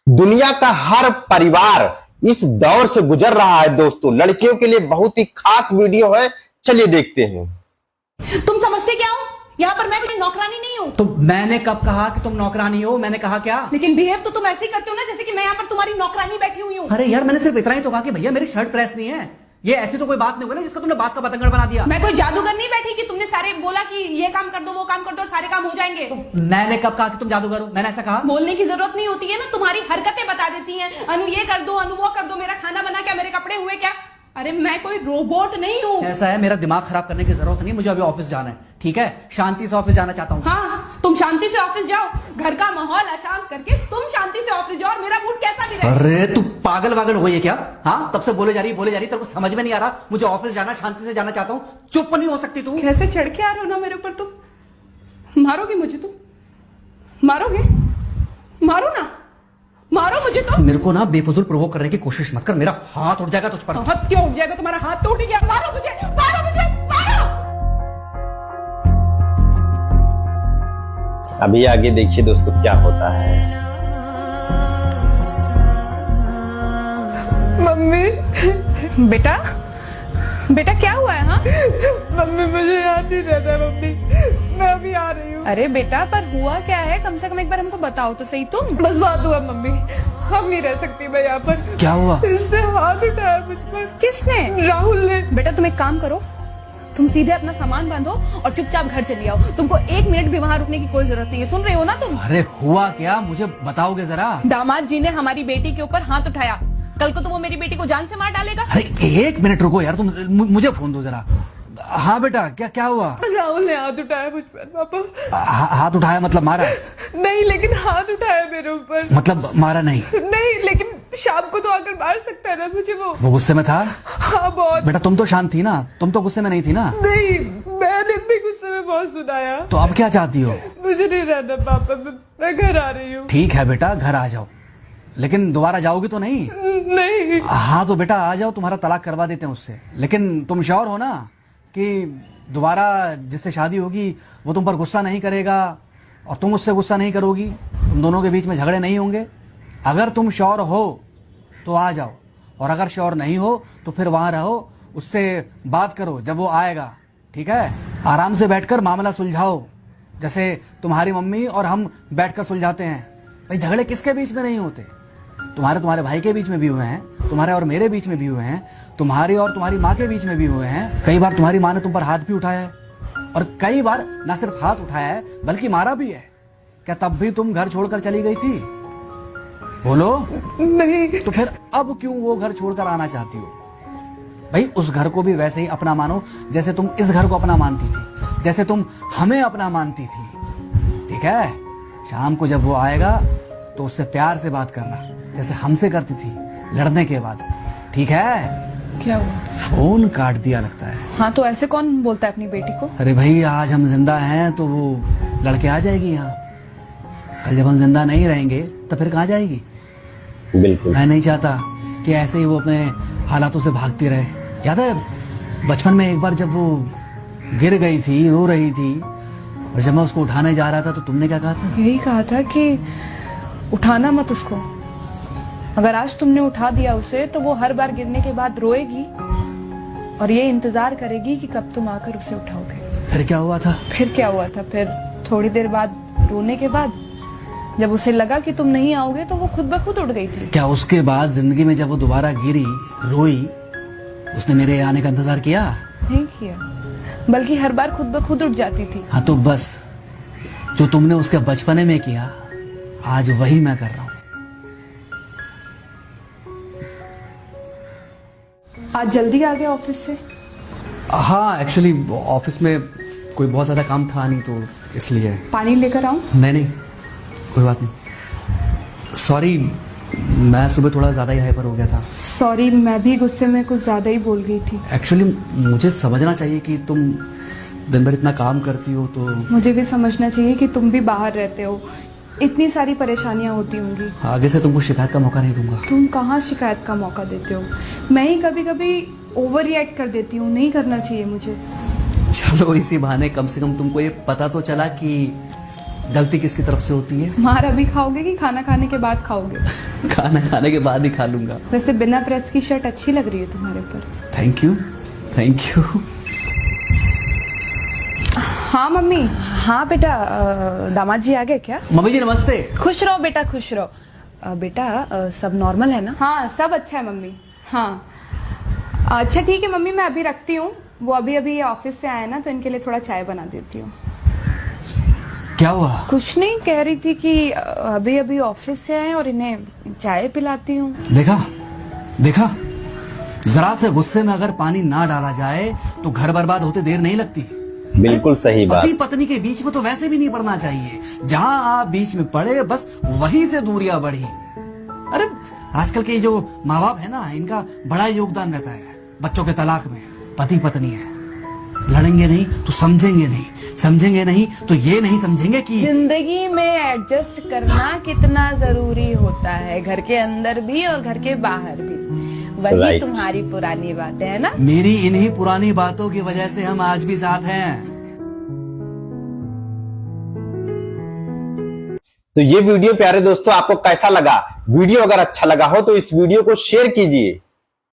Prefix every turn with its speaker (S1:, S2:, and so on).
S1: दुनिया का हर परिवार इस दौर से गुजर रहा है दोस्तों। लड़कियों के लिए बहुत ही खास वीडियो है, चलिए देखते हैं।
S2: तुम समझते क्या हो? यहाँ पर मैं कोई नौकरानी नहीं हूँ।
S3: तो मैंने कब कहा कि तुम नौकरानी हो? मैंने कहा क्या?
S2: लेकिन बिहेव तो तुम ऐसे ही करते हो ना, जैसे कि मैं यहाँ पर तुम्हारी नौकरानी बैठी हुई हूँ।
S3: अरे यार, मैंने सिर्फ इतना ही तो कहा कि भैया मेरी शर्ट प्रेस नहीं है। ये ऐसी तो कोई बात नहीं हुई ना जिसका तुमने बात का बतंगड़ बना दिया।
S2: मैं कोई जादूगर नहीं बैठी कि तुमने सारे बोला कि ये काम कर दो वो काम कर दो और सारे काम हो जाएंगे।
S3: मैंने कब कहा कि तुम जादूगर हो? मैंने ऐसा कहा?
S2: बोलने की जरूरत नहीं होती है ना, तुम्हारी हरकतें बता देती हैं। अनु ये कर दो, अनु वो कर दो, मेरा खाना बना क्या, मेरे कपड़े हुए क्या। अरे मैं कोई रोबोट नहीं हूँ।
S3: ऐसा है, मेरा दिमाग खराब करने की जरूरत नहीं, मुझे अभी ऑफिस जाना है। ठीक है, शांति से ऑफिस जाना चाहता हूँ।
S2: हाँ, तुम शांति से ऑफिस जाओ, घर का माहौल अशांत करके तुम शांति से ऑफिस जाओ और मेरा मूड कैसा भी रहे।
S3: अरे तू पागल वागल हो गई है क्या? हाँ, तब से बोले जा रही तेरे को समझ में नहीं आ रहा। मुझे ऑफिस जाना, शांति से जाना चाहता हूँ। चुप नहीं हो सकती तू?
S2: कैसे चढ़ के आ रहे हो ना मेरे ऊपर तुम। मारोगे मुझे? तुम मारोगे? मारो ना, मारो मुझे। तो
S3: मेरे को ना बेफजूल प्रोवोक करने की कोशिश मत कर, मेरा हाथ उठ जाएगा तुझ पर।
S2: हाथ क्यों उठ जाएगा? तुम्हारा हाथ तो उठ गया। मारो मुझे, मारो मुझे, मारो।
S1: अभी आगे देखिए दोस्तों क्या होता है।
S2: मम्मी। बेटा, बेटा क्या हुआ है? हाँ
S4: मम्मी मुझे याद नहीं रहता मम्मी, मैं अभी आ रही हूँ।
S2: अरे बेटा, पर हुआ क्या है? कम से कम एक बार हमको बताओ तो सही। तुम
S4: बस बात हुआ मम्मी, हम नहीं रह सकती मैं यहाँ पर।
S3: क्या हुआ?
S4: इसने हाथ उठाया मुझ पर।
S2: किसने?
S4: राहुल ने।
S2: बेटा तुम एक काम करो, तुम सीधे अपना सामान बांधो और चुपचाप घर चली आओ। तुमको 1 मिनट भी वहाँ रुकने की कोई जरूरत नहीं है। सुन रहे हो ना तुम?
S3: अरे हुआ क्या, मुझे बताओगे जरा।
S2: दामाद जी ने हमारी बेटी के ऊपर हाथ उठाया। कल को तो वो मेरी बेटी को जान से मार डालेगा।
S3: अरे 1 मिनट रुको यार, तुम मुझे फोन दो जरा। हाँ बेटा, क्या हुआ?
S4: राहुल ने हाथ उठाया मुझ पर पापा।
S3: हाथ उठाया मतलब मारा?
S4: नहीं, लेकिन हाथ उठाया मेरे ऊपर।
S3: मतलब मारा नहीं?
S4: नहीं, लेकिन शाम को तो आकर मार सकता है ना मुझे वो
S3: गुस्से में था?
S4: हाँ बहुत।
S3: बेटा तुम तो शांत थी ना, तुम तो गुस्से में नहीं थी ना?
S4: नहीं, मैंने भी गुस्से में बहुत सुनाया।
S3: तो अब क्या चाहती हो?
S4: मुझे नहीं रहना पापा, मैं घर आ रही हूँ।
S3: ठीक है बेटा, घर आ जाओ, लेकिन दोबारा जाओगी तो नहीं?
S4: नहीं।
S3: हाँ तो बेटा आ जाओ, तुम्हारा तलाक करवा देते हैं उससे। लेकिन तुम श्योर हो ना कि दोबारा जिससे शादी होगी वो तुम पर गुस्सा नहीं करेगा और तुम उससे गुस्सा नहीं करोगी, तुम दोनों के बीच में झगड़े नहीं होंगे? अगर तुम श्योर हो तो आ जाओ, और अगर श्योर नहीं हो तो फिर वहाँ रहो, उससे बात करो जब वो आएगा। ठीक है, आराम से बैठकर मामला सुलझाओ, जैसे तुम्हारी मम्मी और हम बैठकर सुलझाते हैं। भाई झगड़े किसके बीच में नहीं होते? तुम्हारे भाई के बीच में भी हुए हैं, तुम्हारे और मेरे बीच में भी हुए हैं, तुम्हारी और तुम्हारी माँ के बीच में भी हुए हैं। कई बार तुम्हारी माँ ने तुम पर हाथ भी उठाया है, और कई बार ना सिर्फ हाथ उठाया है बल्कि मारा भी है। क्या तब भी तुम घर छोड़कर चली गई थी? बोलो।
S4: नहीं।
S3: तो फिर अब क्यों वो घर छोड़कर आना चाहती हो? भाई उस घर को भी वैसे ही अपना मानो जैसे तुम इस घर को अपना मानती थी, जैसे तुम हमें अपना मानती थी। ठीक है, शाम को जब वो आएगा तो उससे प्यार से बात करना, जैसे हमसे करती थी लड़ने के बाद। ठीक है?
S2: क्या हुआ?
S3: फोन काट दिया लगता है।
S2: हाँ तो ऐसे कौन बोलता है अपनी बेटी को?
S3: अरे भाई आज हम जिंदा हैं तो वो लड़के आ जाएगी यहाँ, कल जब हम जिंदा नहीं रहेंगे तो फिर कहाँ जाएगी?
S1: बिल्कुल।
S3: मैं नहीं चाहता कि ऐसे ही वो अपने हालातों से भागती रहे। याद है बचपन में एक बार जब वो गिर गई थी, रो रही थी, और जब मैं उसको उठाने जा रहा था तो तुमने क्या कहा था?
S2: यही कहा था कि उठाना मत उसको। अगर आज तुमने उठा दिया उसे तो वो हर बार गिरने के बाद रोएगी और ये इंतजार करेगी कि कब तुम आकर उसे उठाओगे।
S3: फिर क्या हुआ था?
S2: फिर क्या हुआ था? फिर थोड़ी देर बाद रोने के बाद जब उसे लगा कि तुम नहीं आओगे तो वो खुद ब खुद उठ गई थी।
S3: क्या उसके बाद जिंदगी में जब वो दोबारा गिरी, रोई, उसने मेरे आने का इंतजार किया?
S2: नहीं किया, बल्कि हर बार खुद ब खुद उठ जाती थी।
S3: हाँ तो बस जो तुमने उसके बचपने में किया आज वही मैं कर रहा हूँ।
S2: आज जल्दी आ गए ऑफिस से?
S3: हाँ एक्चुअली ऑफिस में कोई बहुत ज़्यादा काम था नहीं तो इसलिए।
S2: पानी लेकर आऊं?
S3: नहीं कोई बात नहीं, सॉरी मैं सुबह थोड़ा ज़्यादा ही हाइपर हो गया था।
S2: सॉरी, मैं भी गुस्से में कुछ ज़्यादा ही बोल गई थी।
S3: एक्चुअली मुझे समझना चाहिए कि तुम दिन भर इतना काम करती हो तो
S2: मुझे भी समझना चाहिए कि तुम भी बाहर रहते हो, इतनी सारी परेशानियां होती होंगी।
S3: आगे से तुमको शिकायत का मौका नहीं दूंगा।
S2: तुम कहाँ शिकायत का मौका देते हो? मैं ही कभी कभी ओवर रिएक्ट कर देती हूँ, नहीं करना चाहिए मुझे।
S3: चलो इसी बहाने कम से कम तुमको ये पता तो चला कि गलती किसकी तरफ से होती है?
S2: मार अभी खाओगे कि खाना खाने के बाद खाओगे?
S3: खाना खाने के बाद ही खा लूंगा।
S2: वैसे बिना प्रेस की शर्ट अच्छी लग रही है तुम्हारे ऊपर।
S3: Thank you, thank you.
S2: हाँ मम्मी। हाँ बेटा, दामाद जी आ गए क्या?
S3: मम्मी जी नमस्ते।
S2: खुश रहो बेटा, खुश रहो। बेटा सब नॉर्मल है ना? हाँ सब अच्छा है मम्मी। हाँ अच्छा ठीक है मम्मी, मैं अभी रखती हूँ। वो अभी अभी ऑफिस से आए ना, तो इनके लिए थोड़ा चाय बना देती हूँ।
S3: क्या हुआ?
S2: कुछ नहीं, कह रही थी कि अभी अभी ऑफिस से आए और इन्हें चाय पिलाती हूँ।
S3: देखा देखा, जरा से गुस्से में अगर पानी ना डाला जाए तो घर बर्बाद होते देर नहीं लगती।
S1: बिल्कुल सही बात।
S3: पति पत्नी के बीच में तो वैसे भी नहीं पड़ना चाहिए। जहां आप बीच में पड़े बस वहीं से दूरियां बढ़ी। अरे आजकल के जो माँ बाप है ना, इनका बड़ा योगदान रहता है बच्चों के तलाक में। पति पत्नी है, लड़ेंगे नहीं तो समझेंगे नहीं, समझेंगे नहीं तो ये नहीं समझेंगे कि
S2: जिंदगी में एडजस्ट करना कितना जरूरी होता है, घर के अंदर भी और घर के बाहर भी। वही
S1: Right.
S2: तुम्हारी पुरानी बातें है ना।
S3: मेरी इन्हीं पुरानी बातों की वजह से हम आज भी साथ हैं।
S1: तो ये वीडियो प्यारे दोस्तों आपको कैसा लगा? वीडियो अगर अच्छा लगा हो तो इस वीडियो को शेयर कीजिए।